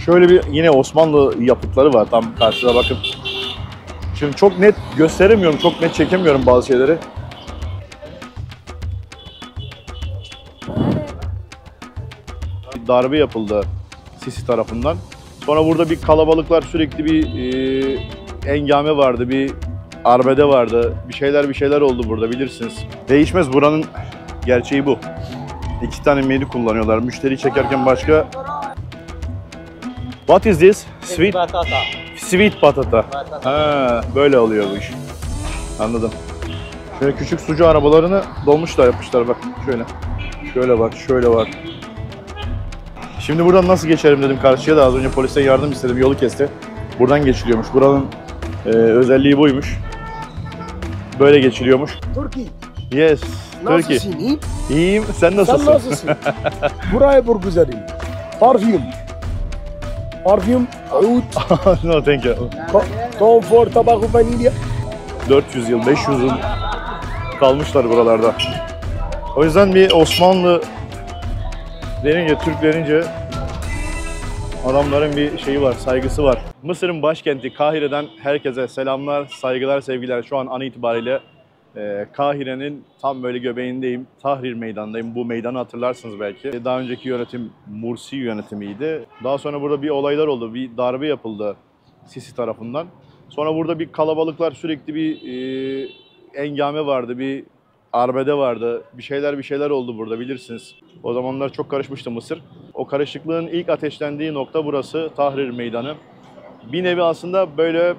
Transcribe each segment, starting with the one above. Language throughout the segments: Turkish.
Şöyle bir yine Osmanlı yapıtları var tam karşıda bakın. Şimdi çok net gösteremiyorum, çok net çekemiyorum bazı şeyleri. Bir darbe yapıldı Sisi tarafından. Sonra burada bir kalabalıklar, sürekli bir engame vardı, bir arbede vardı. Bir şeyler oldu burada, bilirsiniz. Değişmez, buranın gerçeği bu. 2 tane menü kullanıyorlar. Müşteri çekerken başka. What is this? Sweet Batata. Sweet patata. Ha, böyle oluyor bu iş. Anladım. Şöyle küçük sucu arabalarını dolmuşlar yapmışlar bak şöyle. Şöyle bak, şöyle bak. Şimdi buradan nasıl geçerim dedim karşıya da az önce polisten yardım istedim, yolu kesti. Buradan geçiliyormuş. Buranın özelliği buymuş. Böyle geçiliyormuş. Türkiye. Yes, Turkey. Nasılsın? İyi? İyiyim, sen nasılsın? Sen nasılsın? Buraya burguzarim. Parfüm. Parfüm, oud, No, thank you. comfort, tabak, vanilya. 400 yıl, 500 yıl kalmışlar buralarda. O yüzden bir Osmanlı denince, Türk denince adamların bir şeyi var, saygısı var. Mısır'ın başkenti Kahire'den herkese selamlar, saygılar, sevgiler. Şu an an itibariyle Kahire'nin tam böyle göbeğindeyim. Tahrir Meydanı'ndayım. Bu meydanı hatırlarsınız belki. Daha önceki yönetim Mursi yönetimiydi. Daha sonra burada bir olaylar oldu. Bir darbe yapıldı Sisi tarafından. Sonra burada bir kalabalıklar, sürekli bir engame vardı, bir arbede vardı. Bir şeyler oldu burada, bilirsiniz. O zamanlar çok karışmıştı Mısır. O karışıklığın ilk ateşlendiği nokta burası, Tahrir Meydanı. Bir nevi aslında böyle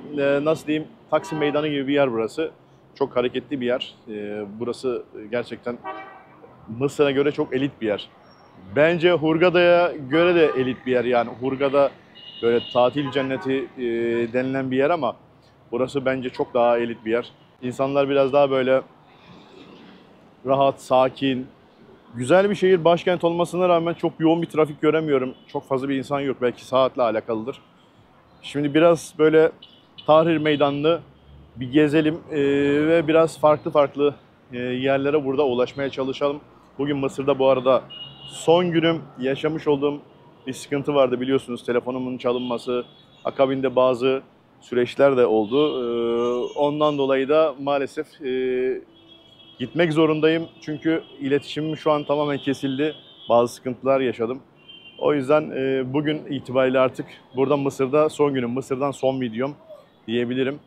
nasıl diyeyim, Taksim Meydanı gibi bir yer burası. Çok hareketli bir yer. Burası gerçekten Mısır'a göre çok elit bir yer. Bence Hurghada'ya göre de elit bir yer. Yani Hurghada böyle tatil cenneti denilen bir yer ama burası bence çok daha elit bir yer. İnsanlar biraz daha böyle rahat, sakin, güzel bir şehir. Başkent olmasına rağmen çok yoğun bir trafik göremiyorum. Çok fazla bir insan yok. Belki saatle alakalıdır. Şimdi biraz böyle Tahrir Meydanı'nı bir gezelim ve biraz farklı yerlere burada ulaşmaya çalışalım. Bugün Mısır'da bu arada son günüm, yaşamış olduğum bir sıkıntı vardı biliyorsunuz. Telefonumun çalınması, akabinde bazı süreçler de oldu. Ondan dolayı da maalesef gitmek zorundayım. Çünkü iletişimim şu an tamamen kesildi. Bazı sıkıntılar yaşadım. O yüzden bugün itibariyle artık burada Mısır'da son günüm. Mısır'dan son videom diyebilirim.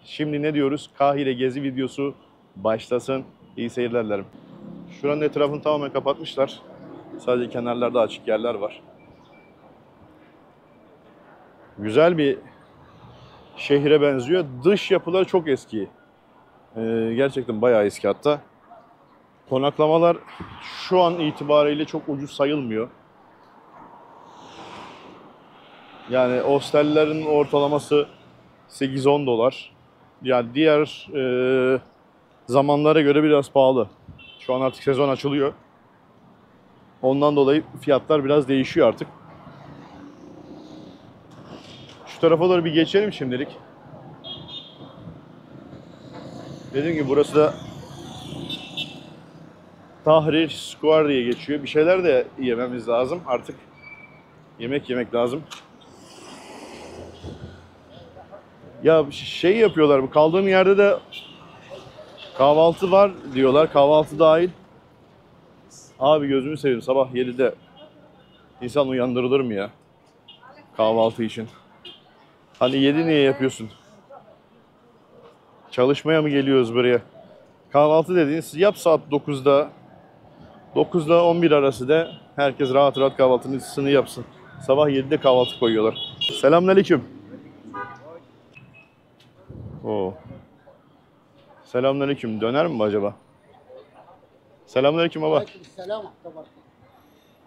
Şimdi ne diyoruz? Kahire gezi videosu başlasın. İyi seyirler dilerim. Şuranın etrafını tamamen kapatmışlar. Sadece kenarlarda açık yerler var. Güzel bir şehre benziyor. Dış yapılar çok eski. Gerçekten bayağı eski hatta. Konaklamalar şu an itibariyle çok ucuz sayılmıyor. Yani hostellerin ortalaması 8-10 dolar. Yani diğer zamanlara göre biraz pahalı. Şu an artık sezon açılıyor. Ondan dolayı fiyatlar biraz değişiyor artık. Şu tarafa doğru bir geçelim şimdilik. Dediğim gibi burası da Tahrir Square diye geçiyor. Bir şeyler de yememiz lazım. Artık yemek yemek lazım. Ya şey yapıyorlar, bu kaldığım yerde de kahvaltı var diyorlar. Kahvaltı dahil. Abi gözümü seveyim, sabah 7'de insan uyandırılır mı ya? Kahvaltı için. Hani 7 niye yapıyorsun? Çalışmaya mı geliyoruz buraya? Kahvaltı dediğiniz yap saat 9'da. 9'da 11 arası da herkes rahat rahat kahvaltısını yapsın. Sabah 7'de kahvaltı koyuyorlar. Selamünaleyküm. Oo. Selamünaleyküm. Döner mi acaba? Selamünaleyküm baba.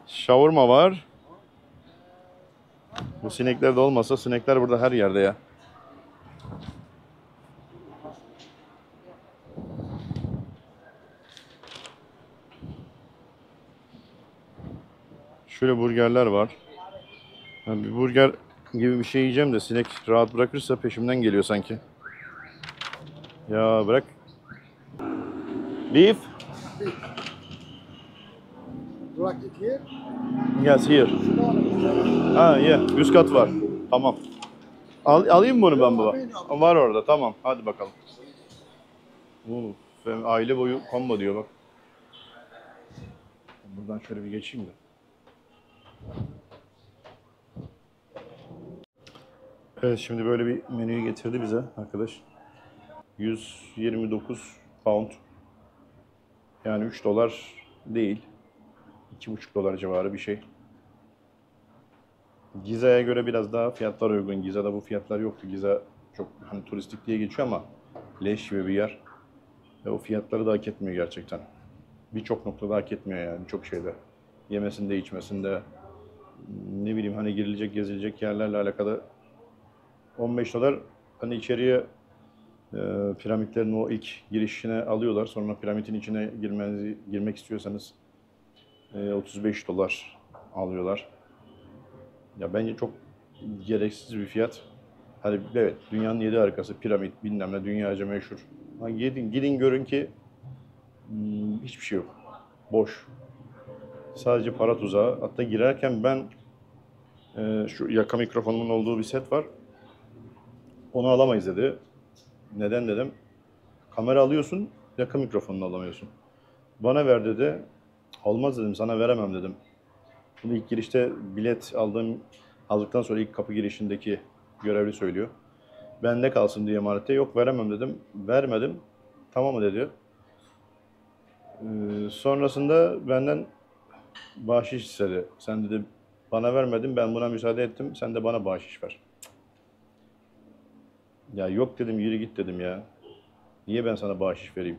Şavurma var. Bu sinekler de olmasa, sinekler burada her yerde ya. Şöyle burgerler var. Yani bir burger gibi bir şey yiyeceğim de sinek rahat bırakırsa peşimden geliyor sanki. Ya bırak. Beef. Like it here? Yes, here. Ha, yeah. Üst kat var. Tamam. Alayım mı bunu ben baba? Var orada. Tamam. Hadi bakalım. Aile boyu combo diyor bak. Buradan şöyle bir geçeyim de. Evet, şimdi böyle bir menüyü getirdi bize arkadaş. 129 pound. Yani 3 dolar değil. 2,5 dolar civarı bir şey. Giza'ya göre biraz daha fiyatlar uygun. Giza'da bu fiyatlar yoktu. Giza çok hani turistik diye geçiyor ama leş gibi bir yer. Ve o fiyatları da hak etmiyor gerçekten. Birçok noktada hak etmiyor yani çok şeyde. Yemesinde, içmesinde, ne bileyim hani girilecek, gezilecek yerlerle alakalı 15 dolar hani içeriye piramitlerin o ilk girişine alıyorlar. Sonra piramidin içine girmek istiyorsanız 35 dolar alıyorlar. Ya bence çok gereksiz bir fiyat. Hani evet, dünyanın 7 harikası, piramit bilmem ne, dünyaca meşhur. Ha, gidin görün ki hiçbir şey yok. Boş. Sadece para tuzağı. Hatta girerken ben şu yaka mikrofonumun olduğu bir set var. Onu alamayız dedi. Neden dedim. Kamera alıyorsun, yaka mikrofonunu alamıyorsun. Bana ver dedi. Olmaz dedim, sana veremem dedim. Bunu ilk girişte bilet aldıktan sonra ilk kapı girişindeki görevli söylüyor. Bende kalsın diye emanette. Yok, veremem dedim. Vermedim. Tamam mı dedi. Sonrasında benden bahşiş istedi. Sen dedi bana vermedin, ben buna müsaade ettim. Sen de bana bahşiş ver. Ya yok dedim, yürü git dedim ya. Niye ben sana bahşiş vereyim?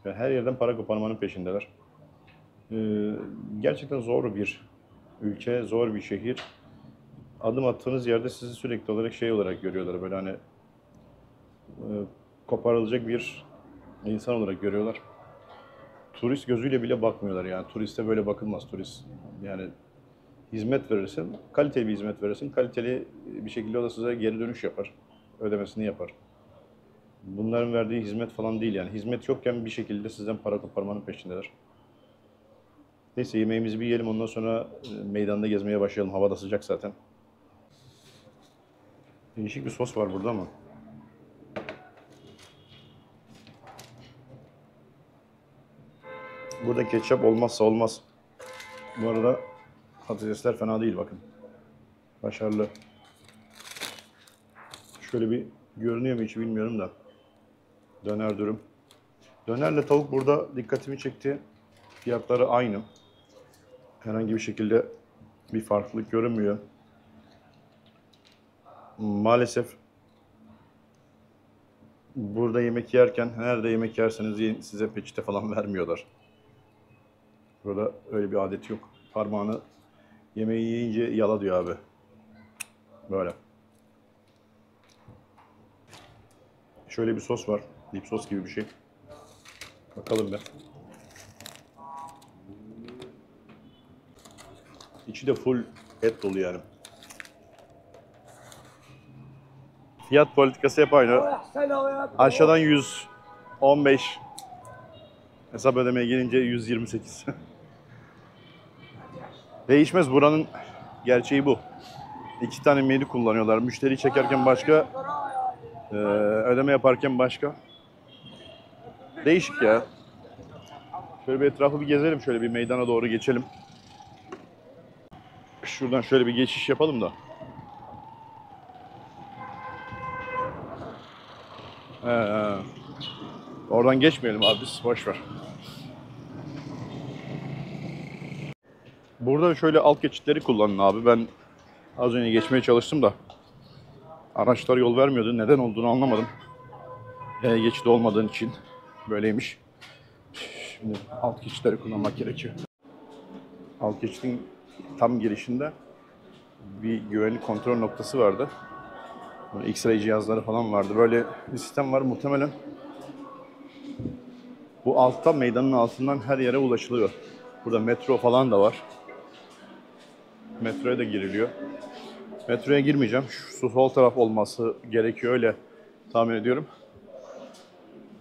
Ya her yerden para koparmanın peşindeler. Gerçekten zor bir ülke, zor bir şehir. Adım attığınız yerde sizi sürekli olarak şey olarak görüyorlar. Böyle hani koparılacak bir insan olarak görüyorlar. Turist gözüyle bile bakmıyorlar yani. Turiste böyle bakılmaz. Turist yani hizmet verirsin, kaliteli bir hizmet verirsin. Kaliteli bir şekilde o da size geri dönüş yapar. Ödemesini yapar. Bunların verdiği hizmet falan değil yani. Hizmet yokken bir şekilde sizden para koparmanın peşindeler. Neyse, yemeğimizi bir yiyelim, ondan sonra meydanda gezmeye başlayalım. Hava da sıcak zaten. Değişik bir sos var burada ama. Burada ketçap olmazsa olmaz. Bu arada patatesler fena değil bakın. Başarılı. Şöyle bir görünüyor mu hiç bilmiyorum da. Döner dürüm. Dönerle tavuk burada dikkatimi çekti. Fiyatları aynı. Herhangi bir şekilde bir farklılık görünmüyor. Maalesef burada yemek yerken, nerede yemek yerseniz yiyin, size peçete falan vermiyorlar. Burada öyle bir adet yok. Parmağını yemeği yiyince yala diyor abi. Böyle. Şöyle bir sos var. Dip sos gibi bir şey. Bakalım be. İçi de full et dolu yani. Fiyat politikası hep aynı. Aşağıdan 115. Hesap ödemeye gelince 128. Değişmez, buranın gerçeği bu. 2 tane menü kullanıyorlar. Müşteri çekerken başka, ödeme yaparken başka. Değişik ya. Şöyle bir etrafı bir gezelim. Şöyle bir meydana doğru geçelim. Şuradan şöyle bir geçiş yapalım da. Oradan geçmeyelim abi, biz boş ver. Burada şöyle alt geçitleri kullanın abi. Ben az önce geçmeye çalıştım da araçlar yol vermiyordu. Neden olduğunu anlamadım. Geçit olmadığın için böyleymiş. Şimdi alt geçitleri kullanmak gerekiyor. Alt geçitin tam girişinde bir güvenlik kontrol noktası vardı. X-ray cihazları falan vardı. Böyle bir sistem var. Muhtemelen bu altta, meydanın altından her yere ulaşılıyor. Burada metro falan da var. Metroya da giriliyor. Metroya girmeyeceğim. Şu sol taraf olması gerekiyor, öyle tahmin ediyorum.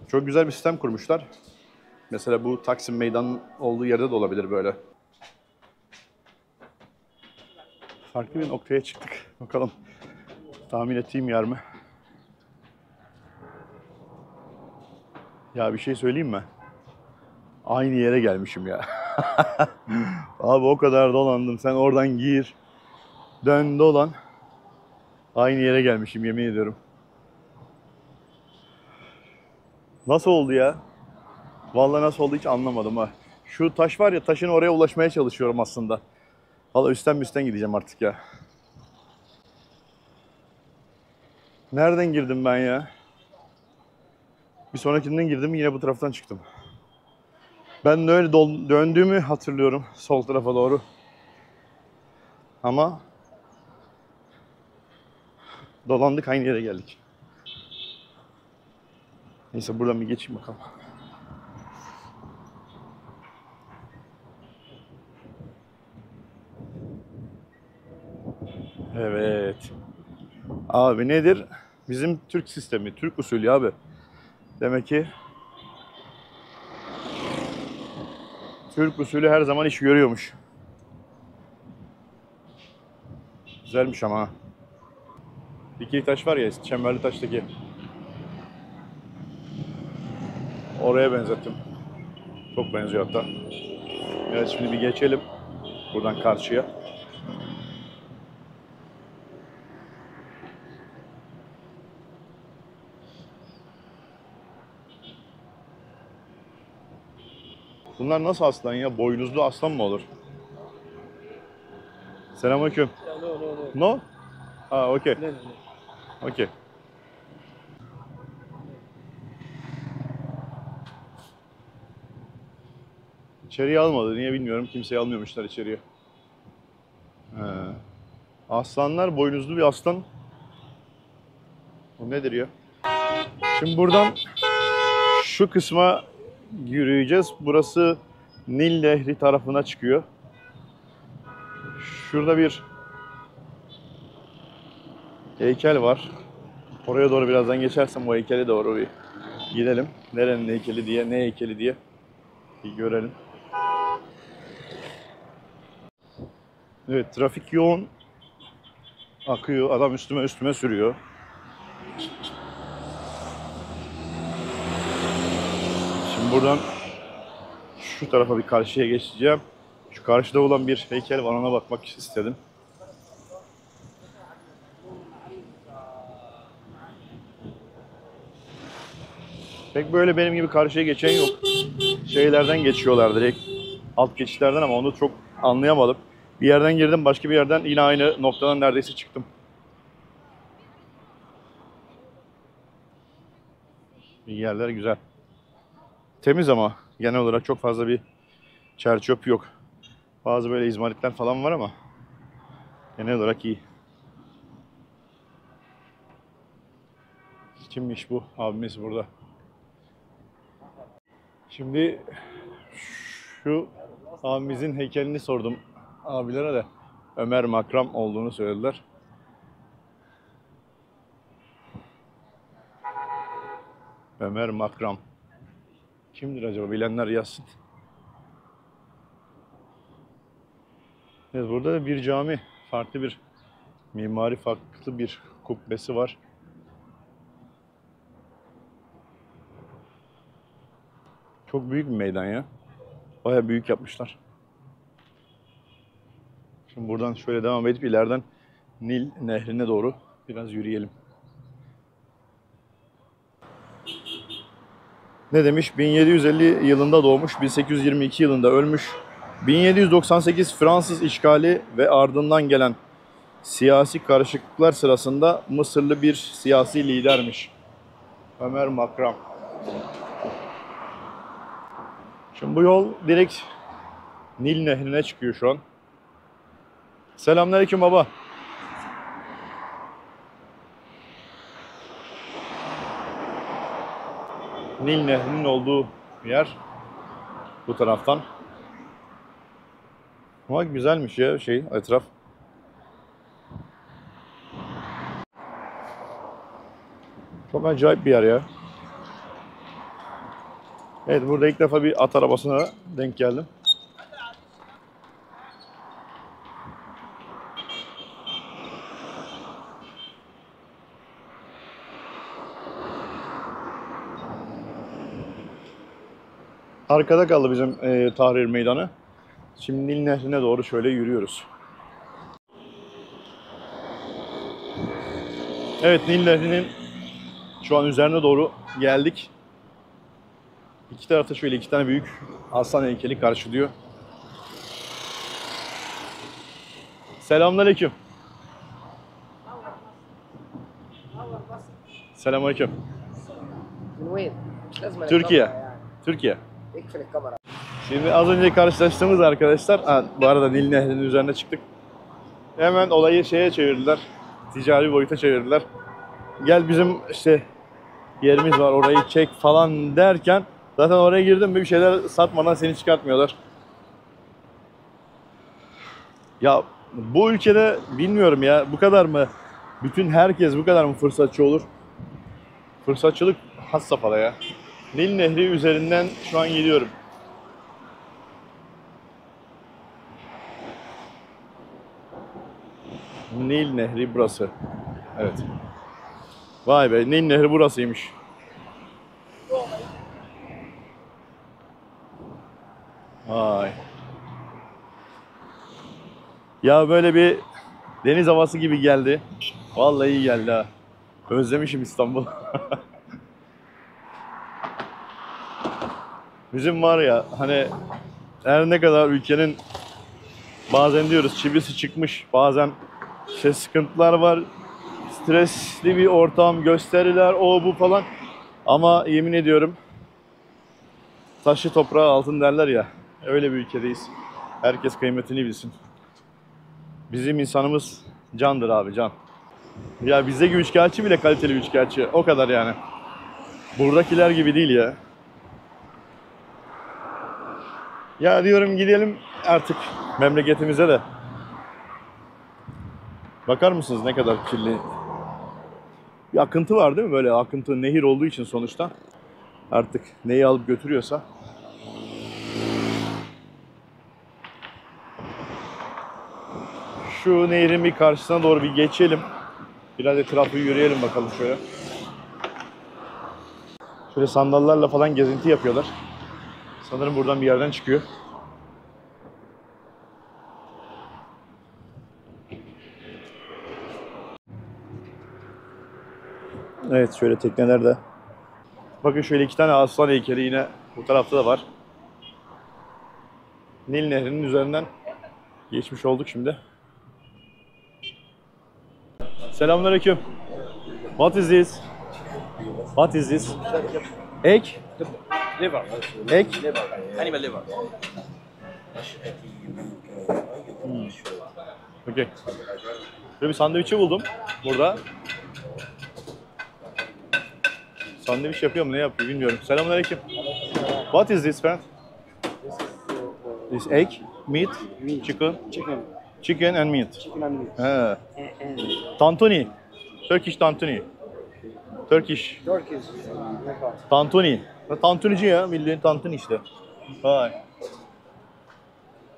Çok güzel bir sistem kurmuşlar. Mesela bu Taksim Meydanı'nın olduğu yerde de olabilir böyle. Farklı bir noktaya çıktık. Bakalım tahmin ettiğim yer mi? Ya bir şey söyleyeyim mi? Aynı yere gelmişim ya. Abi o kadar dolandım. Sen oradan gir. Dön dolan. Aynı yere gelmişim yemin ediyorum. Nasıl oldu ya? Vallahi nasıl oldu hiç anlamadım ha. Şu taş var ya, taşın oraya ulaşmaya çalışıyorum aslında. Valla üstten gideceğim artık ya. Nereden girdim ben ya? Bir sonrakinden girdim, yine bu taraftan çıktım. Ben de öyle döndüğümü hatırlıyorum sol tarafa doğru. Ama dolandık, aynı yere geldik. Neyse buradan bir geçeyim bakalım. Evet. Abi nedir? Bizim Türk sistemi, Türk usulü abi. Demek ki Türk usulü her zaman iş görüyormuş. Güzelmiş ama. Dikili taş var ya, Çemberli Taş'taki. Oraya benzettim. Çok benziyor hatta. Evet, şimdi bir geçelim buradan karşıya. Bunlar nasıl aslan ya? Boynuzlu aslan mı olur? Selamünaleyküm. No. No? Ah, okay. Okay. İçeriye almadı. Niye bilmiyorum. Kimseyi almıyormuşlar içeriye. He. Aslanlar, boynuzlu bir aslan. Bu nedir ya? Şimdi buradan şu kısma yürüyeceğiz. Burası Nil Nehri tarafına çıkıyor. Şurada bir heykel var. Oraya doğru birazdan geçersem o heykele doğru bir gidelim. Nerenin heykeli diye, ne heykeli diye bir görelim. Evet, trafik yoğun akıyor. Adam üstüme sürüyor. Şimdi buradan şu tarafa bir karşıya geçeceğim. Şu karşıda olan bir heykel var, ona bakmak istedim. Pek böyle benim gibi karşıya geçen yok. Şeylerden geçiyorlar direkt. Alt geçişlerden, ama onu çok anlayamadım. Bir yerden girdim, başka bir yerden yine aynı noktadan neredeyse çıktım. Yerler güzel. Temiz ama genel olarak çok fazla bir çer çöp yok. Bazı böyle izmaritler falan var ama genel olarak iyi. Kimmiş bu abimiz burada? Şimdi şu abimizin heykelini sordum abilere de. Ömer Makram olduğunu söylediler. Ömer Makram. Kimdir acaba? Bilenler yazsın. Evet, burada da bir cami. Farklı bir mimari, farklı bir kubbesi var. Çok büyük bir meydan ya. Bayağı büyük yapmışlar. Şimdi buradan şöyle devam edip ileriden Nil Nehri'ne doğru biraz yürüyelim. Ne demiş? 1750 yılında doğmuş, 1822 yılında ölmüş. 1798 Fransız işgali ve ardından gelen siyasi karışıklıklar sırasında Mısırlı bir siyasi lidermiş. Ömer Makram. Şimdi bu yol direkt Nil Nehri'ne çıkıyor şu an. Selamünaleyküm baba. Nil Nehri'nin olduğu yer bu taraftan. Ama güzelmiş ya etraf. Çok acayip bir yer ya. Evet, burada ilk defa bir at arabasına denk geldim. Arkada kaldı bizim Tahrir Meydanı. Şimdi Nil Nehri'ne doğru şöyle yürüyoruz. Evet, Nil Nehri'nin şu an üzerine doğru geldik. İki tarafta şöyle iki tane büyük aslan heykeli karşılıyor. Selamünaleyküm. Selamünaleyküm. من وين؟ مش لازم Türkiye. الكاميرا يعني. Türkiye. يقفل الكاميرا. Şimdi az önce karşılaştığımız arkadaşlar, bu arada Nil Nehri'nin üzerine çıktık. Hemen olayı şeye çevirdiler, ticari boyuta çevirdiler. Gel bizim işte yerimiz var, orayı çek falan derken zaten oraya girdim bir şeyler satmadan seni çıkartmıyorlar. Ya bu ülkede bilmiyorum ya, bu kadar mı, bütün herkes bu kadar mı fırsatçı olur? Fırsatçılık has safhada ya. Nil Nehri üzerinden şu an gidiyorum. Nil Nehri burası. Evet. Vay be, Nil Nehri burasıymış. Vay. Ya böyle bir deniz havası gibi geldi. Vallahi iyi geldi ha. Özlemişim İstanbul. Bizim var ya hani her ne kadar ülkenin bazen diyoruz çivisi çıkmış, bazen işte sıkıntılar var, stresli bir ortam, gösteriler, o bu falan. Ama yemin ediyorum taşı toprağı altın derler ya, öyle bir ülkedeyiz. Herkes kıymetini bilsin. Bizim insanımız candır abi, can. Ya bizdeki üçkağıtçı bile kaliteli üçkağıtçı, o kadar yani. Buradakiler gibi değil ya. Ya diyorum gidelim artık memleketimize de. Bakar mısınız ne kadar kirli? Bir akıntı var değil mi? Böyle akıntı, nehir olduğu için sonuçta. Artık neyi alıp götürüyorsa. Şu nehrin bir karşısına doğru bir geçelim. Biraz etrafı yürüyelim bakalım şöyle. Şöyle sandallarla falan gezinti yapıyorlar. Sanırım buradan bir yerden çıkıyor. Evet, şöyle tekneler de. Bakın şöyle iki tane aslan heykeli yine bu tarafta da var. Nil Nehri'nin üzerinden geçmiş olduk şimdi. Selamünaleyküm. What is this? What is this? Egg? ليفر Egg? انيمال ليفر Okay. Böyle bir sandviçi buldum burada. Sandviç yapıyor mu, ne yapıyor bilmiyorum. Selamünaleyküm. What is this, friend? This egg, meat, chicken, chicken and meat. He. Tantuni. Turkish tantuni. Turkish. Tantuni. Tantunici ya, bildiğin tantuni işte. Vay.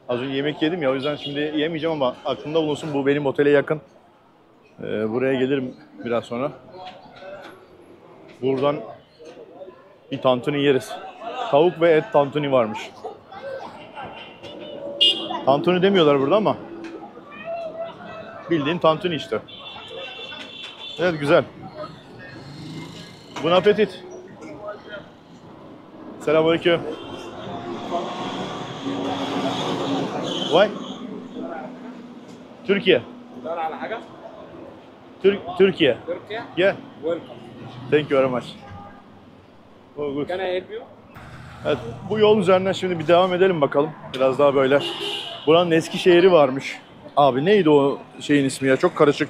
Az önce yemek yedim ya, o yüzden şimdi yemeyeceğim ama aklımda bulunsun, bu benim otele yakın. Buraya gelirim biraz sonra. Buradan bir tantuni yeriz. Tavuk ve et tantuni varmış. Tantuni demiyorlar burada ama bildiğin tantuni işte. Evet, güzel. Bon appetit. Selamünaleyküm. Vay. Türkiye. دور على حاجه Türkiye. تركيا Yeah. ويلكم Thank you very much. Oh, good. كان هيلب يو Evet, bu yol üzerinden şimdi bir devam edelim bakalım. Biraz daha böyle. Buranın eski şehri varmış. Abi neydi o şeyin ismi ya? Çok karışık.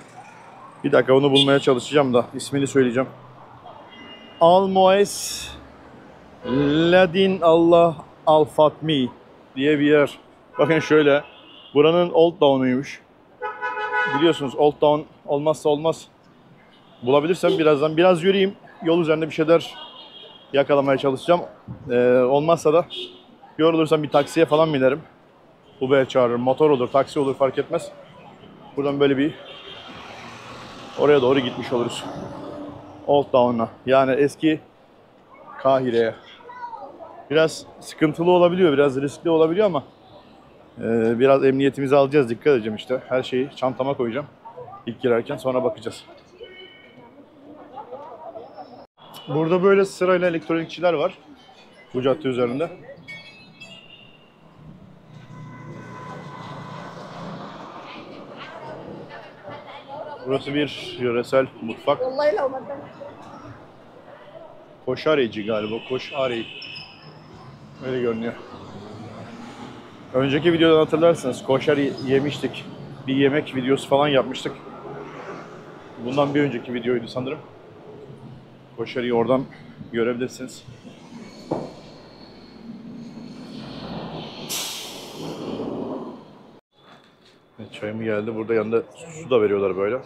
Bir dakika, onu bulmaya çalışacağım da ismini söyleyeceğim. Almoes Ladin Allah Al Fatmi diye bir yer. Bakın şöyle. Buranın Old Town'uymuş. Biliyorsunuz Old Town olmazsa olmaz. Bulabilirsem birazdan biraz yürüyeyim. Yol üzerinde bir şeyler yakalamaya çalışacağım. Olmazsa da yorulursam bir taksiye falan binerim. Uber çağırırım. Motor olur, taksi olur, fark etmez. Buradan böyle bir oraya doğru gitmiş oluruz. Old Town'a. Yani eski Kahire'ye. Biraz sıkıntılı olabiliyor, biraz riskli olabiliyor ama biraz emniyetimizi alacağız, dikkat edeceğim işte. Her şeyi çantama koyacağım ilk girerken, sonra bakacağız. Burada böyle sırayla elektronikçiler var bu cadde üzerinde. Burası bir yöresel mutfak. والله لو ما كان Koşareci galiba, koşarey. Öyle görünüyor. Önceki videodan hatırlarsınız, koşari yemiştik. Bir yemek videosu falan yapmıştık. Bundan bir önceki videoydu sanırım. Koşariyi oradan görebilirsiniz. Evet, çayımı geldi. Burada yanında su da veriyorlar böyle.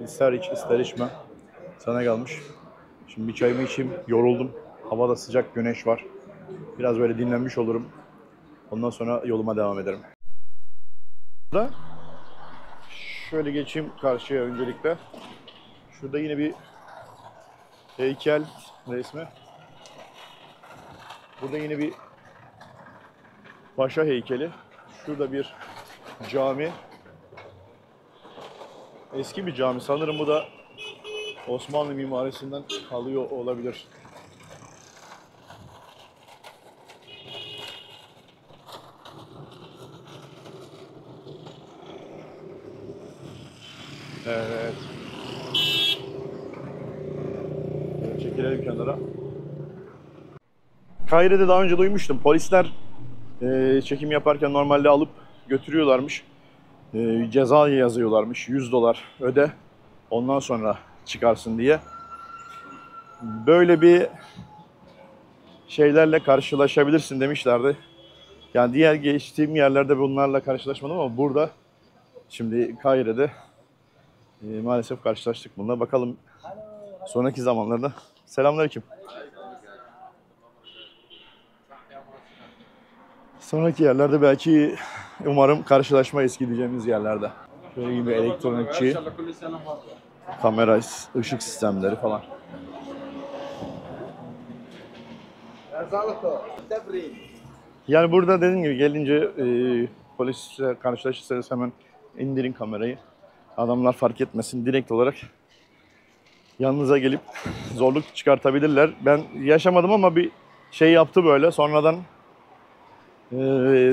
İster iç, ister içme. Sana kalmış. Şimdi bir çayımı içeyim. Yoruldum. Hava da sıcak, güneş var. Biraz böyle dinlenmiş olurum. Ondan sonra yoluma devam ederim. Burada şöyle geçeyim karşıya öncelikle. Şurada yine bir heykel resmi. Burada yine bir paşa heykeli. Şurada bir cami. Eski bir cami. Sanırım bu da Osmanlı mimarisinden kalıyor olabilir. Evet. Çekilelim kenara. Kahire'de daha önce duymuştum. Polisler çekim yaparken normalde alıp götürüyorlarmış. Ceza yazıyorlarmış. 100 dolar öde. Ondan sonra çıkarsın diye. Böyle bir şeylerle karşılaşabilirsin demişlerdi. Yani diğer geçtiğim yerlerde bunlarla karşılaşmadım ama burada şimdi Kahire'de maalesef karşılaştık bununla. Bakalım sonraki zamanlarda. Selamünaleyküm. Sonraki yerlerde belki umarım karşılaşmayız gideceğimiz yerlerde. Böyle gibi elektronikçi, kamera, ışık sistemleri falan. Yani burada dediğim gibi gelince polisle karşılaşırsanız hemen indirin kamerayı. Adamlar fark etmesin, direkt olarak yanınıza gelip zorluk çıkartabilirler. Ben yaşamadım ama bir şey yaptı böyle. Sonradan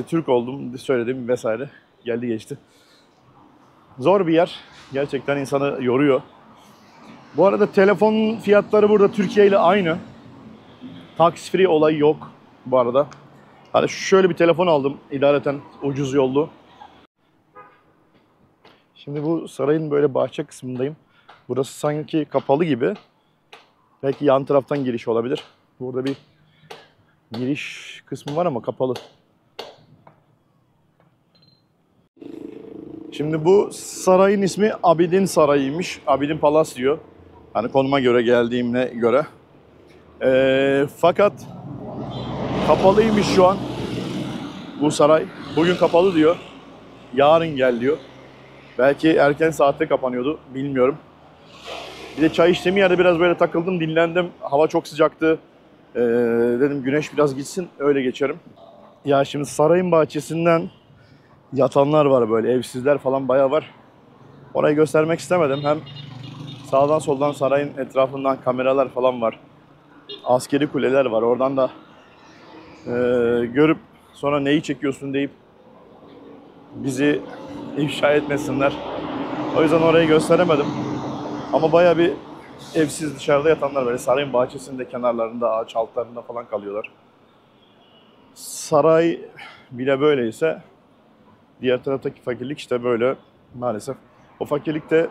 Türk oldum söyledim vesaire. Geldi geçti. Zor bir yer. Gerçekten insanı yoruyor. Bu arada telefon fiyatları burada Türkiye ile aynı. Tax free olayı yok bu arada. Hani şöyle bir telefon aldım idareten ucuz yollu. Şimdi bu sarayın böyle bahçe kısmındayım. Burası sanki kapalı gibi. Belki yan taraftan giriş olabilir. Burada bir giriş kısmı var ama kapalı. Şimdi bu sarayın ismi Abidin Sarayı'ymış. Abidin Palace diyor. Hani konuma göre geldiğime göre. Fakat kapalıymış şu an bu saray. Bugün kapalı diyor. Yarın gel diyor. Belki erken saatte kapanıyordu. Bilmiyorum. Bir de çay içtiğim yerde biraz böyle takıldım, dinlendim. Hava çok sıcaktı. Dedim güneş biraz gitsin, öyle geçerim. Ya şimdi sarayın bahçesinden yatanlar var böyle, evsizler falan bayağı var. Orayı göstermek istemedim. Hem sağdan soldan sarayın etrafından kameralar falan var. Askeri kuleler var. Oradan da görüp sonra neyi çekiyorsun deyip bizi ifşa etmesinler. O yüzden orayı gösteremedim. Ama bayağı bir evsiz dışarıda yatanlar böyle sarayın bahçesinde, kenarlarında, ağaç altlarında falan kalıyorlar. Saray bile böyleyse diğer taraftaki fakirlik işte böyle maalesef. O fakirlik de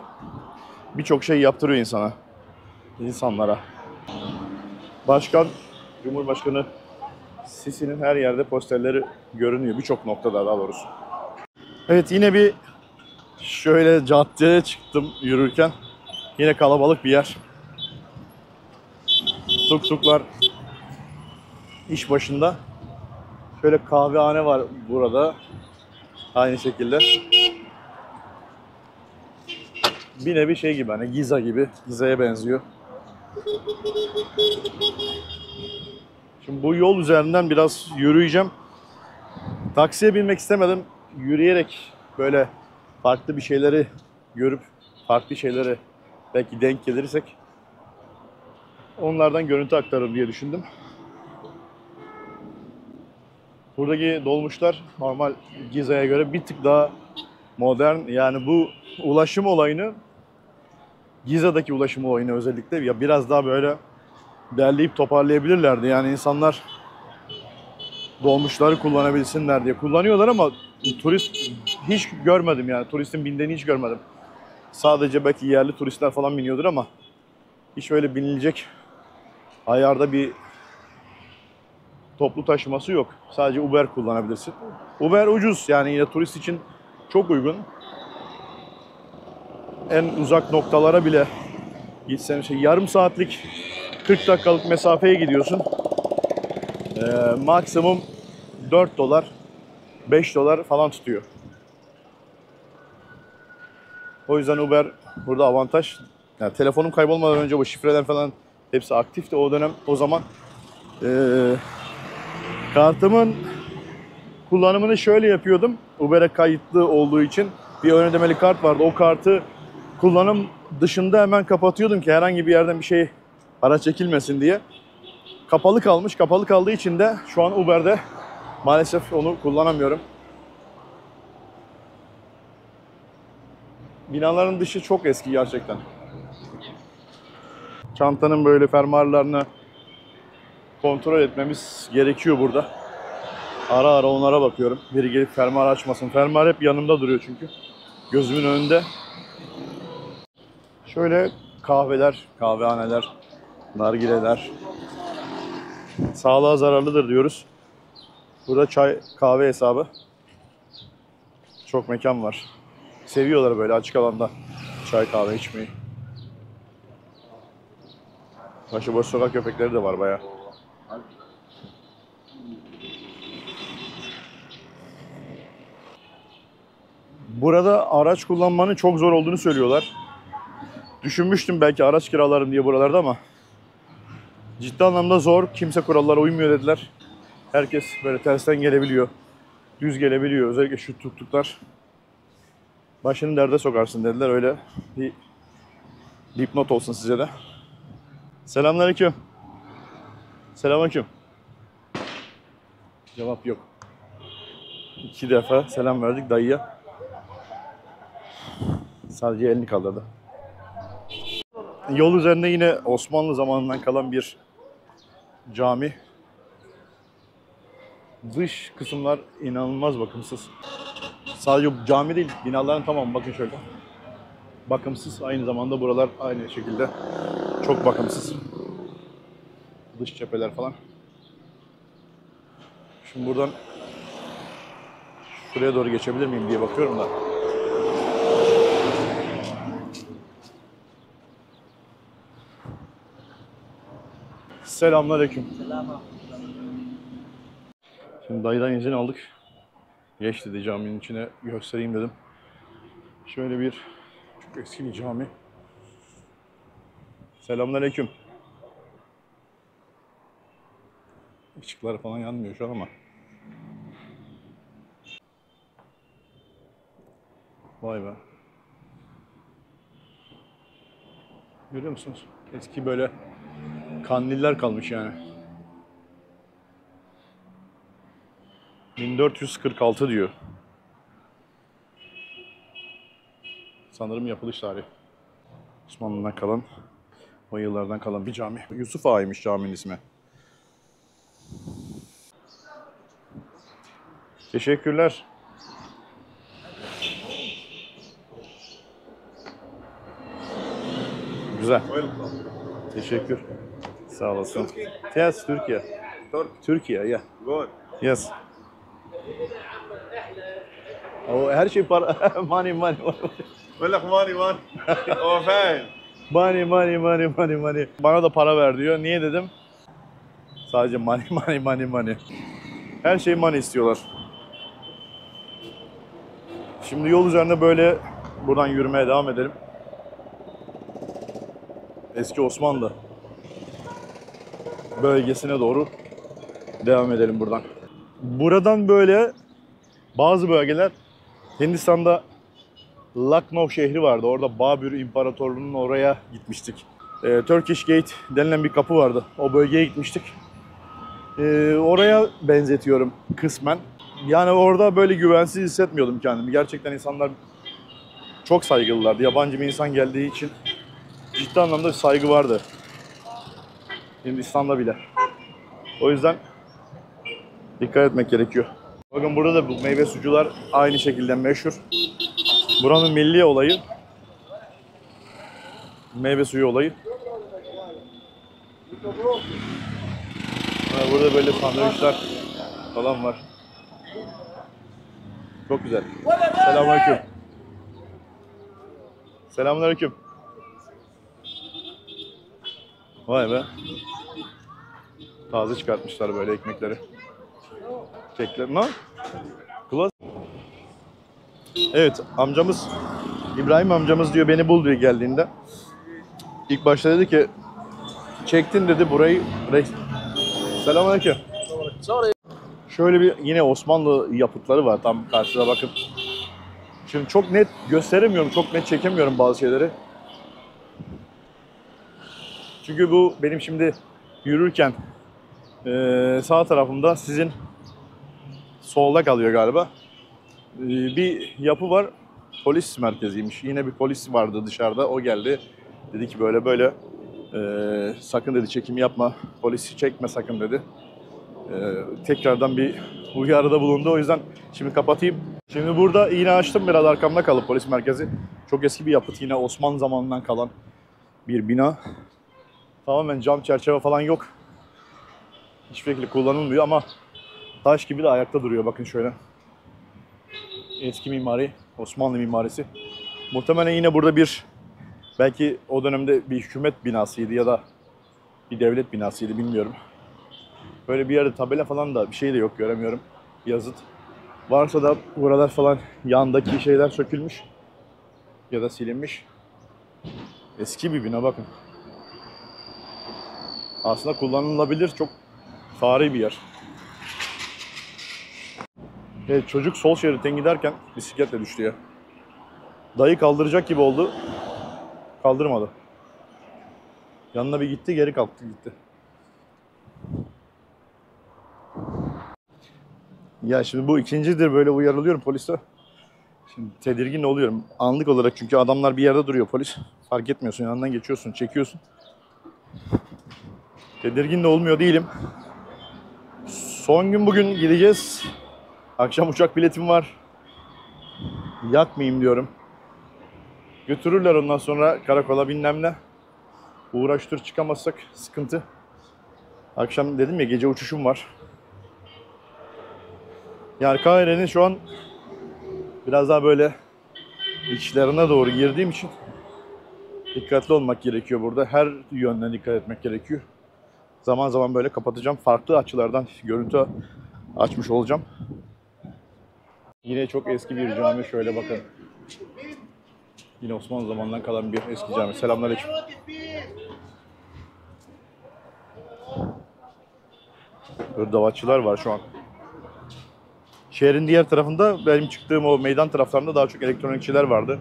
birçok şey yaptırıyor insanlara. Başkan, Cumhurbaşkanı Sisi'nin her yerde posterleri görünüyor. Birçok noktada daha doğrusu. Evet, yine bir şöyle caddeye çıktım yürürken. Yine kalabalık bir yer. Tuk-tuklar iş başında. Şöyle kahvehane var burada. Aynı şekilde. Bir nevi şey gibi, hani Giza gibi. Giza'ya benziyor. Şimdi bu yol üzerinden biraz yürüyeceğim. Taksiye binmek istemedim. Yürüyerek böyle farklı bir şeyleri görüp farklı şeylere belki denk gelirsek onlardan görüntü aktarırım diye düşündüm. Buradaki dolmuşlar normal Giza'ya göre bir tık daha modern. Yani bu ulaşım olayını, Giza'daki ulaşım olayını özellikle ya biraz daha böyle derleyip toparlayabilirlerdi. Yani insanlar dolmuşları kullanabilsinler diye kullanıyorlar ama turist hiç görmedim yani. Turistin bindiğini hiç görmedim. Sadece belki yerli turistler falan biniyordur ama hiç öyle binilecek ayarda bir toplu taşıması yok. Sadece Uber kullanabilirsin. Uber ucuz yani yine turist için çok uygun. En uzak noktalara bile gitsen yarım saatlik 40 dakikalık mesafeye gidiyorsun. Maksimum 4 dolar 5 dolar falan tutuyor. O yüzden Uber burada avantaj. Yani telefonum kaybolmadan önce bu şifreden falan hepsi aktifti o dönem. O zaman kartımın kullanımını şöyle yapıyordum. Uber'e kayıtlı olduğu için bir ön ödemeli kart vardı. O kartı kullanım dışında hemen kapatıyordum ki herhangi bir yerden bir şey para çekilmesin diye. Kapalı kalmış. Kapalı kaldığı için de şu an Uber'de maalesef onu kullanamıyorum. Binaların dışı çok eski gerçekten. Çantanın böyle fermuarlarını kontrol etmemiz gerekiyor burada. Ara ara onlara bakıyorum. Biri gelip fermuar açmasın. Fermuar hep yanımda duruyor çünkü. Gözümün önünde. Şöyle kahveler, kahvehaneler, nargileler. Sağlığa zararlıdır diyoruz. Burada çay, kahve hesabı. Çok mekan var. Seviyorlar böyle açık alanda çay kahve içmeyi. Başıboş sokak köpekleri de var bayağı. Burada araç kullanmanın çok zor olduğunu söylüyorlar. Düşünmüştüm belki araç kiralarım diye buralarda ama ciddi anlamda zor. Kimse kurallara uymuyor dediler. Herkes böyle tersten gelebiliyor. Düz gelebiliyor. Özellikle şu tuktuklar. Başını derde sokarsın dediler. Öyle bir dipnot olsun size de. Selamünaleyküm. Selamünaleyküm. Cevap yok. 2 defa selam verdik dayıya. Sadece elini kaldırdı. Yol üzerinde yine Osmanlı zamanından kalan bir cami. Dış kısımlar inanılmaz bakımsız. Sadece cami değil, binaların tamamı bakın şöyle. Bakımsız, aynı zamanda buralar aynı şekilde çok bakımsız. Dış cepheler falan. Şimdi buradan şuraya doğru geçebilir miyim diye bakıyorum da. Selamünaleyküm. Şimdi dayıdan izin aldık. Geç dedi caminin içine göstereyim dedim. Şöyle bir çok eski bir cami. Selamünaleyküm. Işıklar falan yanmıyor şu an ama. Vay be. Görüyor musunuz? Eski böyle kandiller kalmış yani. 1446 diyor. Sanırım yapılış tarihi. Osmanlı'dan kalan, o yıllardan kalan bir cami. Yusuf Ağa'ymış caminin ismi. Teşekkürler. Güzel. Teşekkür. Sağ olasın. Yes, Türkiye. Türkiye, yeah. Good. Yes. O her şey para. money. بقول لك ماني مان هو فاهم Money. Bana da para ver diyor. Niye dedim? Sadece money. Her şey money istiyorlar. Şimdi yol üzerinde böyle buradan yürümeye devam edelim. Eski Osmanlı bölgesine doğru Devam edelim buradan. Buradan böyle bazı bölgeler, Hindistan'da Lucknow şehri vardı. Orada Babür İmparatorluğu'nun oraya gitmiştik. Turkish Gate denilen bir kapı vardı. O bölgeye gitmiştik. Oraya benzetiyorum kısmen. Yani orada böyle güvensiz hissetmiyordum kendimi. Gerçekten insanlar çok saygılılardı. Yabancı bir insan geldiği için ciddi anlamda bir saygı vardı. Hindistan'da bile. O yüzden dikkat etmek gerekiyor. Bakın burada da bu meyve sucular aynı şekilde meşhur. Buranın milli olayı meyve suyu olayı. Burada böyle sandviçler falan var. Çok güzel. Selamünaleyküm. Selamünaleyküm. Vay be. Taze çıkartmışlar böyle ekmekleri. Kekler. Ne? Klas. Evet, amcamız İbrahim amcamız diyor beni bul diyor geldiğinde. İlk başta dedi ki çektin dedi burayı. Selamünaleyküm. Şöyle bir yine Osmanlı yapıtları var tam karşıda bakın. Şimdi çok net gösteremiyorum, çok net çekemiyorum bazı şeyleri. Çünkü bu benim şimdi yürürken sağ tarafımda sizin solda kalıyor galiba. Bir yapı var, polis merkeziymiş. Yine bir polis vardı dışarıda, o geldi. Dedi ki böyle böyle sakın dedi çekim yapma, polisi çekme sakın dedi. Tekrardan bir uyarıda bulundu. O yüzden şimdi kapatayım. Şimdi burada yine açtım biraz arkamda kalıp polis merkezi. Çok eski bir yapıt yine Osmanlı zamanından kalan bir bina. Tamamen cam çerçeve falan yok. Hiçbir şekilde kullanılmıyor ama taş gibi de ayakta duruyor bakın şöyle. Eski mimari, Osmanlı mimarisi. Muhtemelen yine burada bir belki o dönemde bir hükümet binasıydı ya da bir devlet binasıydı bilmiyorum. Böyle bir yerde tabela falan da bir şey de yok göremiyorum. Yazıt. Varsa da buralar falan yandaki şeyler sökülmüş ya da silinmiş. Eski bir bina bakın. Aslında kullanılabilir çok tarihi bir yer. Evet, çocuk sol şeritten giderken bisikletle düştü ya. Dayı kaldıracak gibi oldu. Kaldırmadı. Yanına bir gitti geri kalktı gitti. Ya şimdi bu ikincidir böyle uyarılıyorum polise. Şimdi tedirgin oluyorum. Anlık olarak çünkü adamlar bir yerde duruyor polis. Fark etmiyorsun yanından geçiyorsun çekiyorsun. Tedirgin de olmuyor değilim. Son gün bugün gideceğiz. Akşam uçak biletim var. Yakmayayım diyorum. Götürürler ondan sonra karakola bilmem ne. Uğraştır çıkamazsak sıkıntı. Akşam dedim ya gece uçuşum var. Yani Kahire'nin şu an biraz daha böyle içlerine doğru girdiğim için dikkatli olmak gerekiyor burada. Her yönden dikkat etmek gerekiyor. Zaman zaman böyle kapatacağım. Farklı açılardan görüntü açmış olacağım. Yine çok eski bir cami. Şöyle bakın. Yine Osmanlı zamanından kalan bir eski cami. Selamünaleyküm. Hırdavatçılar var şu an. Şehrin diğer tarafında benim çıktığım o meydan taraflarında daha çok elektronikçiler vardı.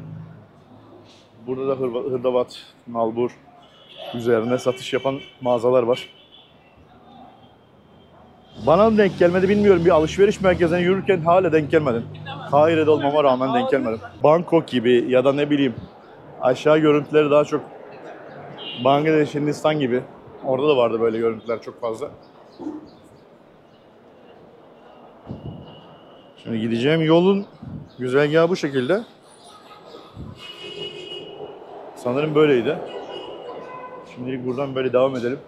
Burada da hırdavat, nalbur üzerine satış yapan mağazalar var. Bana denk gelmedi bilmiyorum. Bir alışveriş merkezine yürürken hala denk gelmedim. Kahire'de olmama rağmen denk gelmedim. Bangkok gibi ya da ne bileyim aşağı görüntüleri daha çok Bangladeş, Hindistan gibi. Orada da vardı böyle görüntüler çok fazla. Şimdi gideceğim yolun güzergahı bu şekilde. Sanırım böyleydi. Şimdilik buradan böyle devam edelim.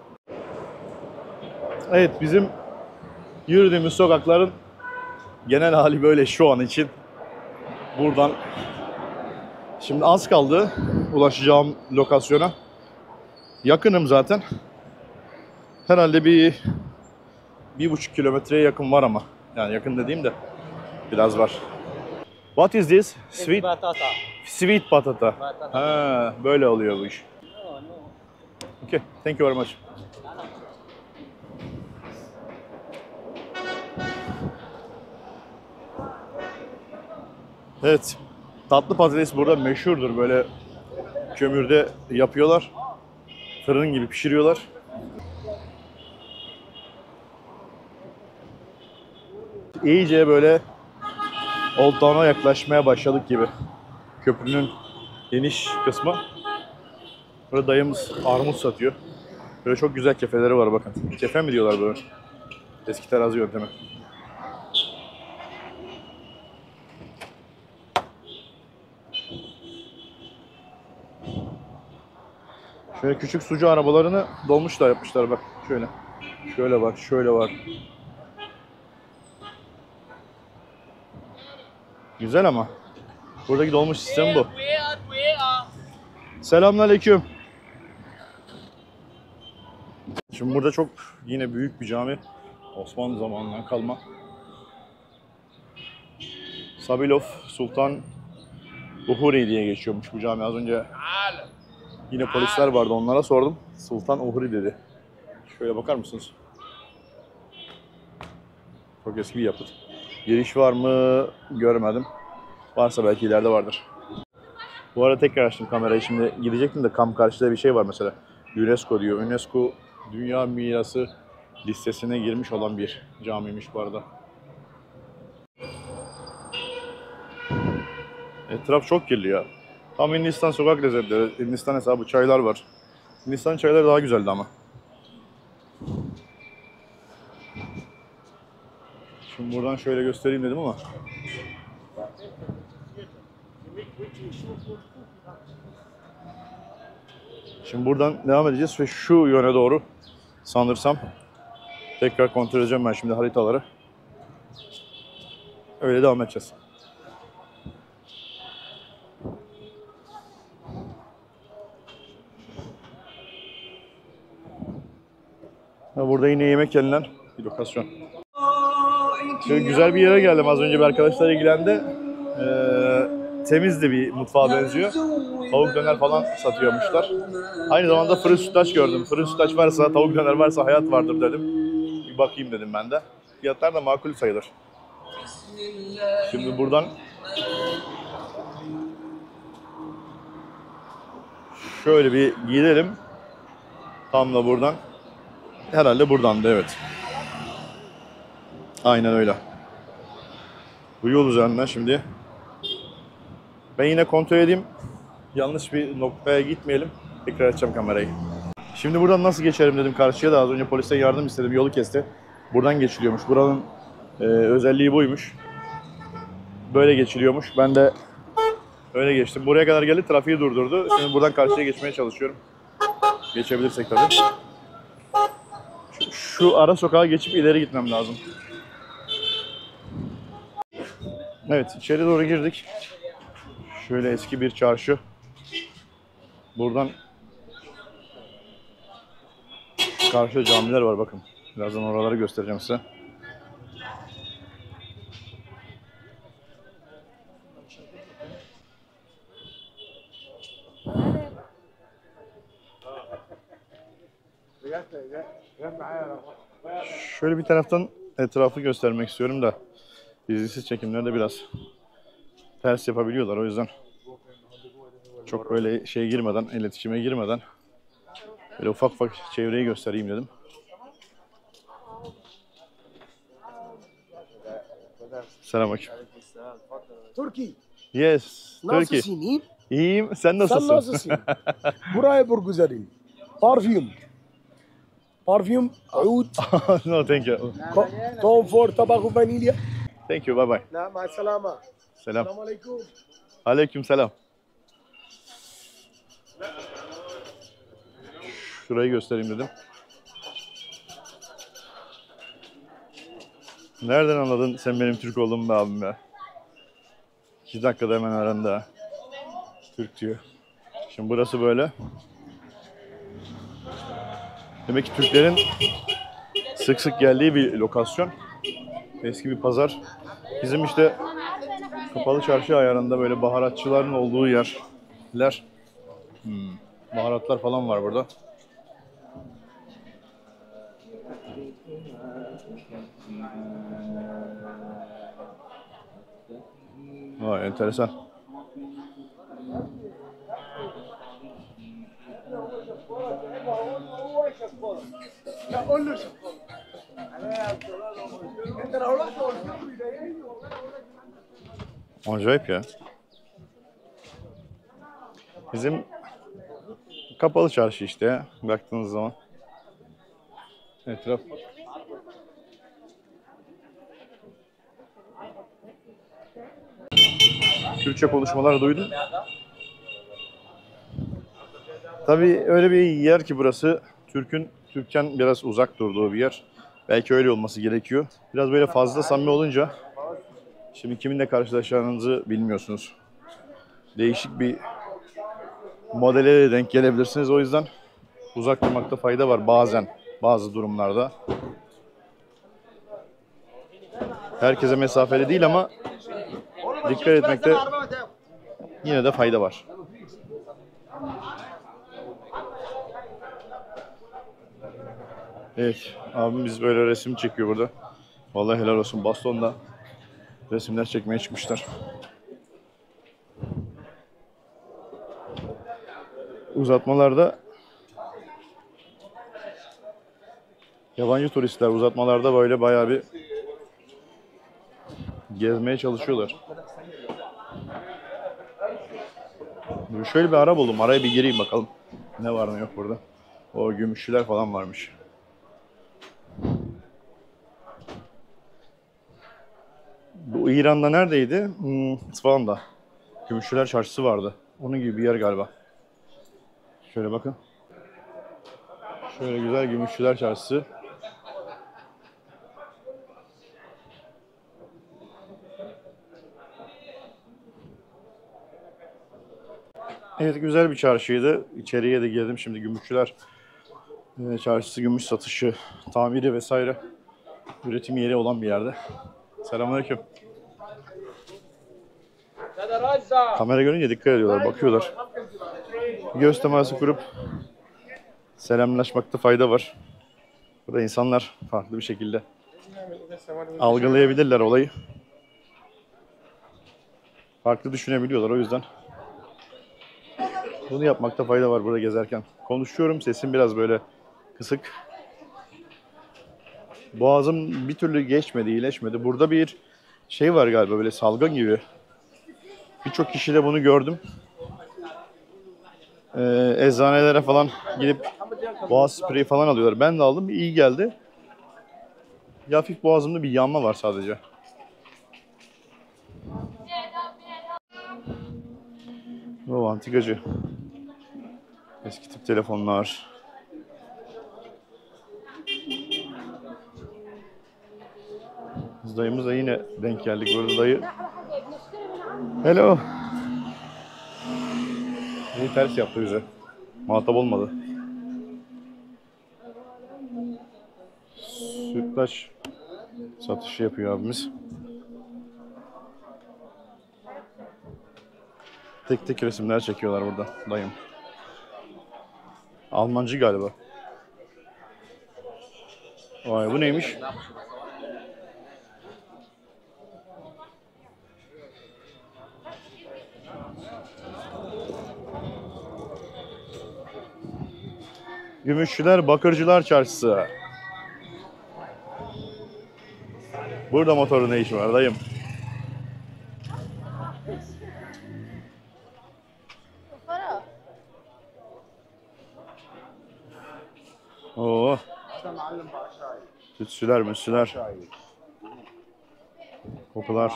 Evet, bizim yürüdüğümüz sokakların genel hali böyle şu an için. Buradan şimdi az kaldı ulaşacağım lokasyona. Yakınım zaten. Herhalde bir 1,5 kilometreye yakın var ama. Yani yakın dediğim de biraz var. What is this? Sweet Batata. sweet patata. Ha, böyle oluyor bu iş. Okay, thank you very much. Evet. Tatlı patates burada meşhurdur. Böyle kömürde yapıyorlar. Fırın gibi pişiriyorlar. İyice böyle Old Town'a yaklaşmaya başladık gibi. Köprünün geniş kısmı. Burada dayımız armut satıyor. Böyle çok güzel kefeleri var bakın. Kefe mi diyorlar böyle? Eski terazi yöntemi. Şöyle küçük sucu arabalarını dolmuşlar yapmışlar bak. Şöyle. Şöyle bak, şöyle var. Güzel ama. Buradaki dolmuş sistemi bu. Selamünaleyküm. Şimdi burada çok yine büyük bir cami. Osmanlı zamanından kalma. Sabilov Sultan Uhuri diye geçiyormuş bu cami. Az önce yine polisler vardı, onlara sordum. Sultan Uhuri dedi. Şöyle bakar mısınız? Çok eski bir yapıt. Giriş var mı görmedim. Varsa belki ileride vardır. Bu arada tekrar açtım kamerayı. Şimdi gidecektim de karşıda bir şey var mesela. UNESCO diyor. UNESCO Dünya Mirası listesine girmiş olan bir camiymiş bu arada. Etraf çok kirli ya. Tam Hindistan sokak lezzetleri. Hindistan hesabı çaylar var. Hindistan çayları daha güzeldi ama. Şimdi buradan şöyle göstereyim dedim ama. Şimdi buradan devam edeceğiz ve şu yöne doğru sanırsam tekrar kontrol edeceğim ben şimdi haritaları. Öyle devam edeceğiz. Burada yine yemek yenilen bir lokasyon. Şöyle güzel bir yere geldim. Az önce bir arkadaşlar ilgilendi. Temizdi, bir mutfağa benziyor. Tavuk döner falan satıyormuşlar. Aynı zamanda fırın sütlaç gördüm. Fırın sütlaç varsa, tavuk döner varsa hayat vardır dedim. Bir bakayım dedim ben de. Fiyatlar da makul sayılır. Şimdi buradan şöyle bir gidelim. Tam da buradan. Herhalde buradan da evet. Aynen öyle. Bu yol üzerinden şimdi. Ben yine kontrol edeyim. Yanlış bir noktaya gitmeyelim. Tekrar açacağım kamerayı. Şimdi buradan nasıl geçerim dedim karşıya da az önce polisten yardım istedim. Yolu kesti. Buradan geçiliyormuş. Buranın özelliği buymuş. Böyle geçiliyormuş. Ben de öyle geçtim. Buraya kadar geldi, trafiği durdurdu. Şimdi buradan karşıya geçmeye çalışıyorum. Geçebilirsek tabii. Şu ara sokağa geçip ileri gitmem lazım. Evet, içeri doğru girdik. Şöyle eski bir çarşı. Buradan karşı camiler var bakın. Birazdan oraları göstereceğim size. Şöyle bir taraftan etrafı göstermek istiyorum da izlisiz çekimlerde biraz ters yapabiliyorlar, o yüzden çok böyle girmeden, iletişime girmeden böyle ufak ufak çevreyi göstereyim dedim. Selamünaleyküm. Turki. Yes, Türkiye. Nasılsın? İyi? İyiyim, sen Sen nasılsın? nasılsın? Buraya bur güzelim. Parfüm. Parfüm, oud, No, thank you. comfort, tabak vanilya. Thank you, bye bye. La, ma salama. Selam. Selamun aleyküm. Aleyküm selam. Şurayı göstereyim dedim. Nereden anladın sen benim Türk olduğumu be abim ya? 2 dakikada hemen öğrendi ha. Türk diyor. Şimdi burası böyle. Demek ki Türklerin sık sık geldiği bir lokasyon. Eski bir pazar. Bizim işte kapalı çarşı ayarında böyle baharatçıların olduğu yerler. Baharatlar falan var burada. Vay enteresan. Acayip ya. Bizim kapalı çarşı işte ya, baktığınız zaman. Etraf. Türkçe konuşmalar duydum. Tabii öyle bir yer ki burası Türk'ten biraz uzak durduğu bir yer. Belki öyle olması gerekiyor. Biraz böyle fazla samimi olunca şimdi kiminle karşılaşacağınızı bilmiyorsunuz. Değişik bir modele de denk gelebilirsiniz. O yüzden uzak durmakta fayda var bazen, bazı durumlarda. Herkese mesafeli değil ama dikkat etmekte yine de fayda var. Evet, abimiz böyle resim çekiyor burada. Vallahi helal olsun, bastonla resimler çekmeye çıkmışlar. Uzatmalarda yabancı turistler uzatmalarda böyle bayağı bir gezmeye çalışıyorlar. Şöyle bir ara buldum. Araya bir gireyim bakalım. Ne var ne yok burada. O gümüşçüler falan varmış. Bu İran'da neredeydi? İsfahan'da. Gümüşçüler Çarşısı vardı. Onun gibi bir yer galiba. Şöyle bakın. Şöyle güzel Gümüşçüler Çarşısı. Evet, güzel bir çarşıydı. İçeriye de girdim. Şimdi Gümüşçüler Çarşısı, gümüş satışı, tamiri vesaire üretim yeri olan bir yerde. Selamünaleyküm. Kamera görünce dikkat ediyorlar, bakıyorlar. Göz teması kurup selamlaşmakta fayda var. Burada insanlar farklı bir şekilde algılayabilirler olayı. Farklı düşünebiliyorlar, o yüzden bunu yapmakta fayda var burada gezerken. Konuşuyorum, sesim biraz böyle kısık. Boğazım bir türlü geçmedi, iyileşmedi. Burada bir şey var galiba, böyle salgın gibi. Birçok kişide bunu gördüm. Eczanelere falan gidip boğaz spreyi falan alıyorlar. Ben de aldım, iyi geldi. Hafif boğazımda bir yanma var sadece. O antikacı. Eski tip telefonlar. Biz dayımızla yine denk geldik. Burada dayı. Hello. İyi ters yaptı bize. Muhatap olmadı. Sütlaç satışı yapıyor abimiz. Tek tek resimler çekiyorlar burada dayım. Almancı galiba. Vay, bu neymiş? Gümüşçüler Bakırcılar Çarşısı. Burada motorun ne işi var dayım? Oo. Sütçüler, müsçüler. Kokular.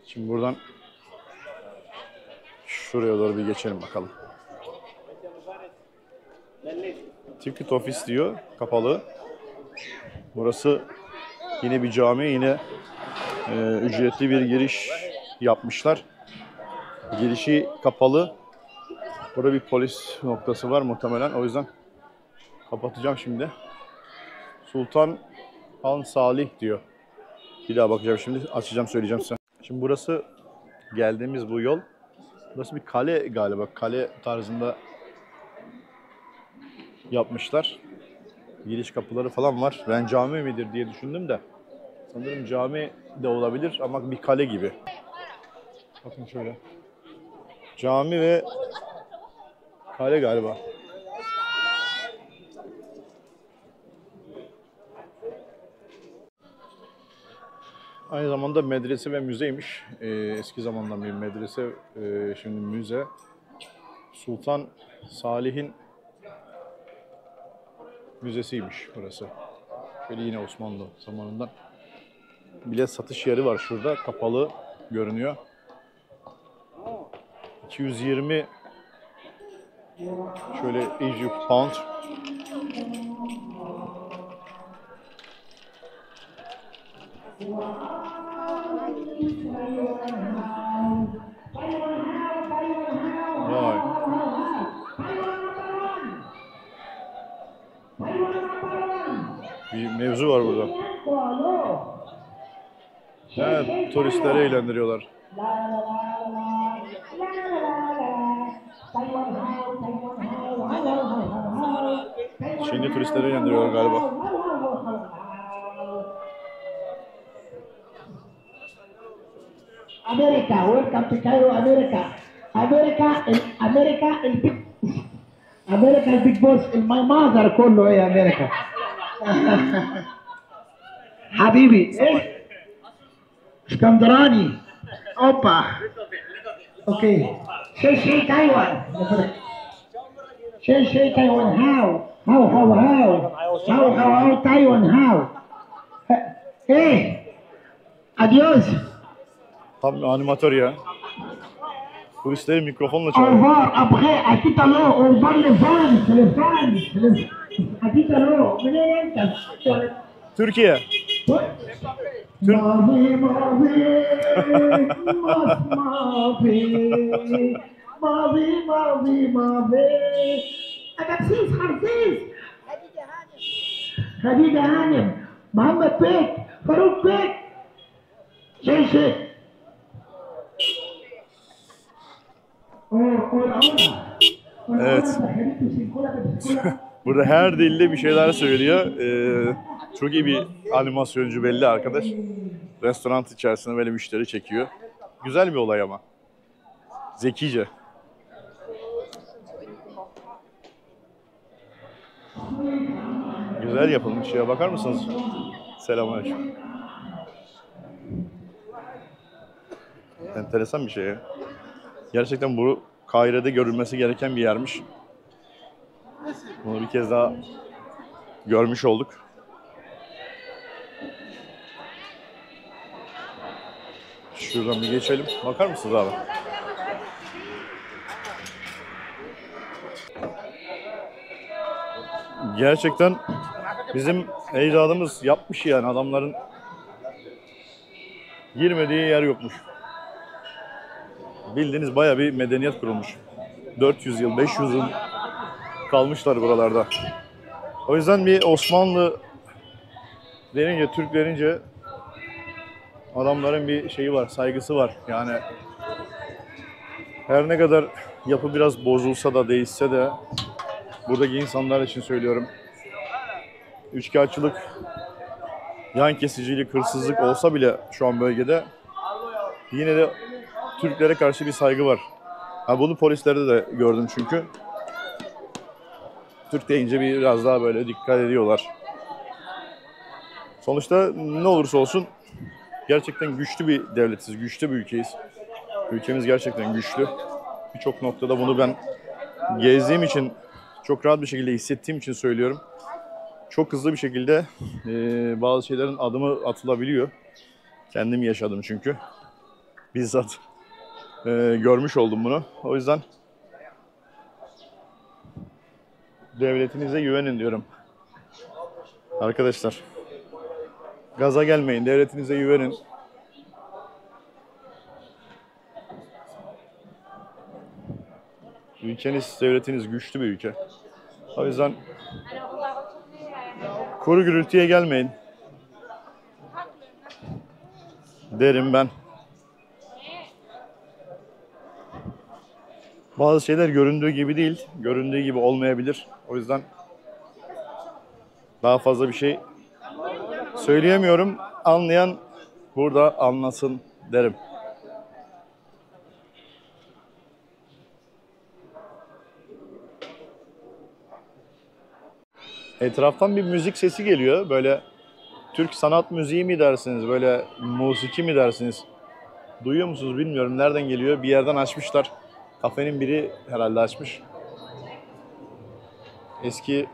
Şimdi buradan şuraya doğru bir geçelim bakalım. Ticket Office diyor, kapalı. Burası yine bir cami, yine ücretli bir giriş yapmışlar. Girişi kapalı. Burada bir polis noktası var muhtemelen, o yüzden kapatacağım şimdi. Sultan Han Salih diyor. Bir daha bakacağım şimdi, açacağım, söyleyeceğim size. Şimdi burası, geldiğimiz bu yol, burası bir kale galiba. Kale tarzında yapmışlar. Giriş kapıları falan var. Ben cami midir diye düşündüm de sanırım cami de olabilir ama bir kale gibi. Bakın şöyle. Cami ve kale galiba. Aynı zamanda medrese ve müzeymiş. Eski zamandan bir medrese, şimdi müze. Sultan Salih'in müzesiymiş burası. Şöyle yine Osmanlı zamanından. Bilet satış yeri var şurada. Kapalı görünüyor. 220 şöyle Egypt pound. Vay. Bir mevzu var burada. Evet, turistleri eğlendiriyorlar. Çinli turistleri eğlendiriyorlar galiba. America, welcome to Cairo, America. America, big boss. My mother كله ايه America. حبيبي ايه اسكندراني اوبا اوكي شي تايوان شي تايوان how تايوان how ايه adios. Tam bir animatör ya. Turistleri mikrofonla Au çağırıyor. revoir, après, à tout à l'heure, au revoir les fans. À tout à l'heure, venez, Türkiye. mavi, Adapsiz, harsiz. Hadide Hanım, Muhammed Bek, Faruk Bek. Şey. Evet. Burada her dilde bir şeyler söylüyor. Çok iyi bir animasyoncu belli arkadaş. Restoran içerisinde böyle müşteri çekiyor. Güzel bir olay ama. Zekice. Güzel yapılmış. Şeye bakar mısınız? Selamünaleyküm. Enteresan bir şey ya. Gerçekten bu Kahire'de görülmesi gereken bir yermiş. Bunu bir kez daha görmüş olduk. Şuradan bir geçelim. Bakar mısınız abi? Gerçekten bizim ecdadımız yapmış yani, adamların girmediği yer yokmuş. Bildiğiniz bayağı bir medeniyet kurulmuş. 400 yıl, 500 yıl kalmışlar buralarda. O yüzden bir Osmanlı denince, Türk denince adamların bir şeyi var, saygısı var. Yani her ne kadar yapı biraz bozulsa da, değişse de, buradaki insanlar için söylüyorum, üçkağıtçılık, yan kesicilik, hırsızlık olsa bile şu an bölgede yine de Türklere karşı bir saygı var. Bunu polislerde de gördüm çünkü. Türk deyince biraz daha böyle dikkat ediyorlar. Sonuçta ne olursa olsun gerçekten güçlü bir devletiz, güçlü bir ülkeyiz. Ülkemiz gerçekten güçlü. Birçok noktada bunu ben gezdiğim için, çok rahat bir şekilde hissettiğim için söylüyorum. Çok hızlı bir şekilde bazı şeylerin adımı atılabiliyor. Kendim yaşadım çünkü. Bizzat görmüş oldum bunu. O yüzden devletinize güvenin diyorum. Arkadaşlar, gaza gelmeyin, devletinize güvenin. Ülkeniz, devletiniz güçlü bir ülke. O yüzden kuru gürültüye gelmeyin derim ben. Bazı şeyler göründüğü gibi değil, göründüğü gibi olmayabilir. O yüzden daha fazla bir şey söyleyemiyorum. Anlayan burada anlasın derim. Etraftan bir müzik sesi geliyor. Böyle Türk sanat müziği mi dersiniz, böyle musiki mi dersiniz? Duyuyor musunuz bilmiyorum. Nereden geliyor? Bir yerden açmışlar. Kafenin biri herhalde açmış. Eski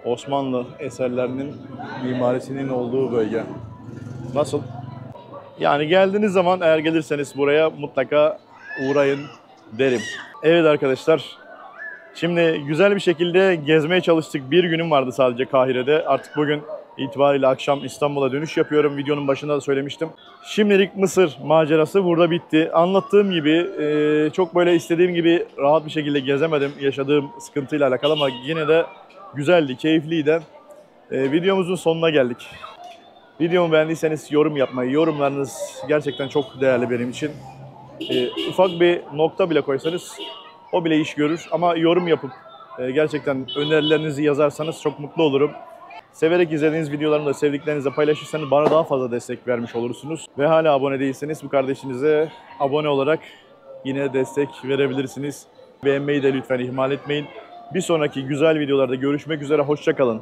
Osmanlı eserlerinin mimarisinin olduğu bölge. Nasıl? Yani geldiğiniz zaman eğer gelirseniz buraya mutlaka uğrayın derim. Evet arkadaşlar. Şimdi güzel bir şekilde gezmeye çalıştık. Bir günüm vardı sadece Kahire'de. Artık bugün itibariyle akşam İstanbul'a dönüş yapıyorum. Videonun başında da söylemiştim. Şimdilik Mısır macerası burada bitti. Anlattığım gibi çok böyle istediğim gibi rahat bir şekilde gezemedim. Yaşadığım sıkıntıyla alakalı ama yine de güzeldi, keyifliydi. Videomuzun sonuna geldik. Videomu beğendiyseniz yorum yapmayı, yorumlarınız gerçekten çok değerli benim için. Ufak bir nokta bile koysanız o bile iş görür ama yorum yapıp gerçekten önerilerinizi yazarsanız çok mutlu olurum. Severek izlediğiniz videolarımı da sevdiklerinizle paylaşırsanız bana daha fazla destek vermiş olursunuz. Ve hala abone değilseniz bu kardeşinize abone olarak yine destek verebilirsiniz. Beğenmeyi de lütfen ihmal etmeyin. Bir sonraki güzel videolarda görüşmek üzere, hoşça kalın.